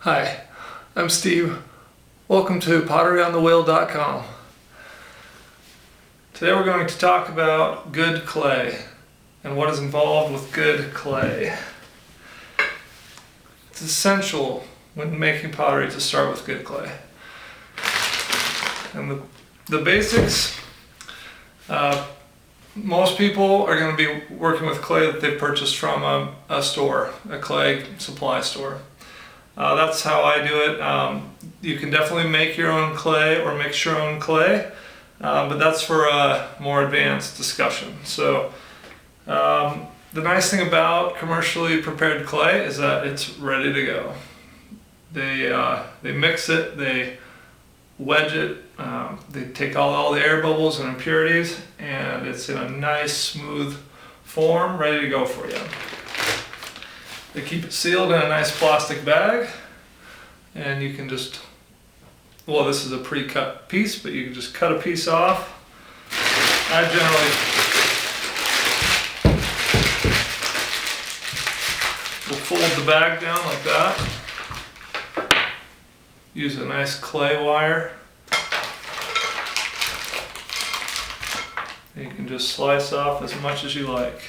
Hi, I'm Steve. Welcome to potteryonthewheel.com. Today we're going to talk about good clay and what is involved with good clay. It's essential when making pottery to start with good clay. And the basics, most people are going to be working with clay that they've purchased from a store, a clay supply store. That's how I do it. You can definitely make your own clay or mix your own clay, but that's for a more advanced discussion. So the nice thing about commercially prepared clay is that it's ready to go. They mix it, they wedge it, they take all the air bubbles and impurities, and it's in a nice smooth form ready to go for you. They keep it sealed in a nice plastic bag, and you can just, well, this is a pre-cut piece, but you can just cut a piece off. I generally will fold the bag down like that. Use a nice clay wire. And you can just slice off as much as you like.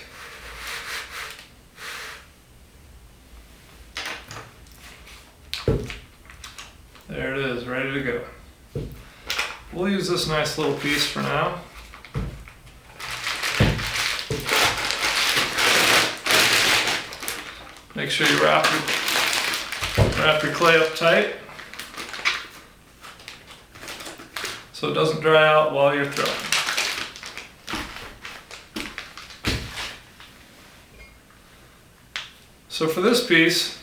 There it is, ready to go. We'll use this nice little piece for now. Make sure you wrap your clay up tight so it doesn't dry out while you're throwing. So for this piece,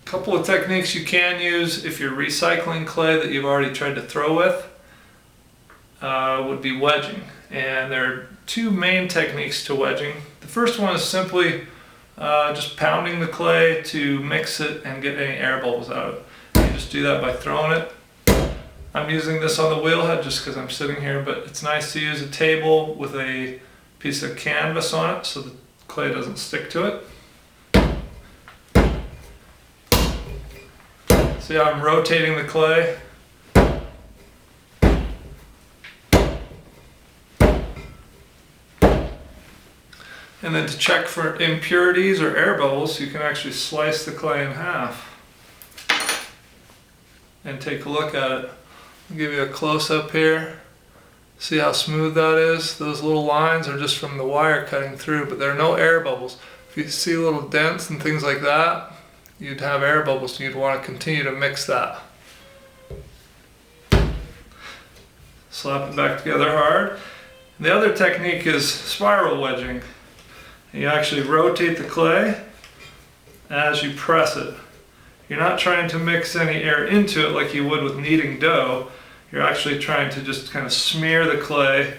couple of techniques you can use if you're recycling clay that you've already tried to throw with would be wedging. And there are two main techniques to wedging. The first one is simply just pounding the clay to mix it and get any air bubbles out of it. You just do that by throwing it. I'm using this on the wheel head just because I'm sitting here, but it's nice to use a table with a piece of canvas on it so the clay doesn't stick to it. See how I'm rotating the clay? And then to check for impurities or air bubbles, you can actually slice the clay in half and take a look at it. I'll give you a close-up here. See how smooth that is? Those little lines are just from the wire cutting through, but there are no air bubbles. If you see little dents and things like that, you'd have air bubbles, so you'd want to continue to mix that. Slap it back together hard. The other technique is spiral wedging. You actually rotate the clay as you press it. You're not trying to mix any air into it like you would with kneading dough. You're actually trying to just kind of smear the clay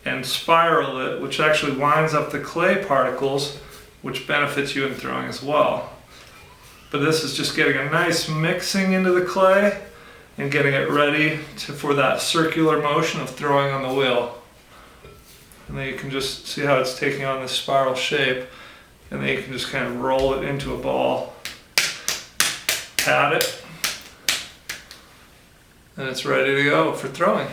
and spiral it, which actually winds up the clay particles, which benefits you in throwing as well. But this is just getting a nice mixing into the clay and getting it ready for that circular motion of throwing on the wheel. And then you can just see how it's taking on this spiral shape, and then you can just kind of roll it into a ball, pat it, and it's ready to go for throwing.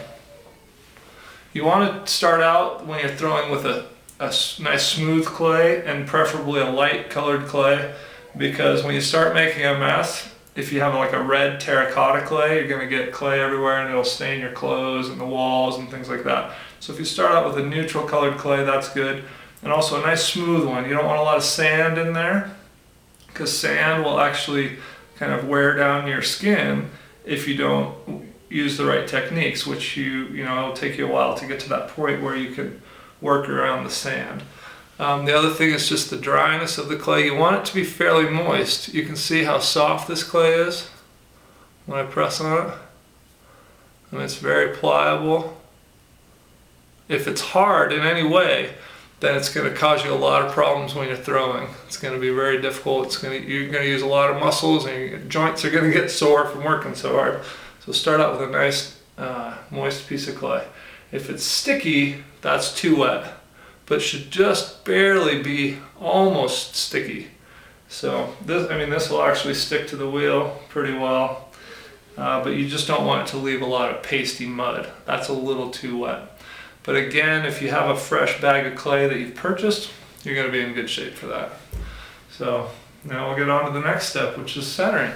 You want to start out when you're throwing with a nice smooth clay, and preferably a light colored clay, because when you start making a mess, if you have like a red terracotta clay, you're going to get clay everywhere and it'll stain your clothes and the walls and things like that. So if you start out with a neutral colored clay, that's good. And also a nice smooth one. You don't want a lot of sand in there, because sand will actually kind of wear down your skin if you don't use the right techniques, which it'll take you a while to get to that point where you can work around the sand. The other thing is just the dryness of the clay. You want it to be fairly moist. You can see how soft this clay is when I press on it. And it's very pliable. If it's hard in any way, then it's going to cause you a lot of problems when you're throwing. It's going to be very difficult. You're going to use a lot of muscles, and your joints are going to get sore from working so hard. So start out with a nice moist piece of clay. If it's sticky, that's too wet, but should just barely be almost sticky. So this will actually stick to the wheel pretty well, but you just don't want it to leave a lot of pasty mud. That's a little too wet. But again, if you have a fresh bag of clay that you've purchased, you're going to be in good shape for that. So now we'll get on to the next step, which is centering.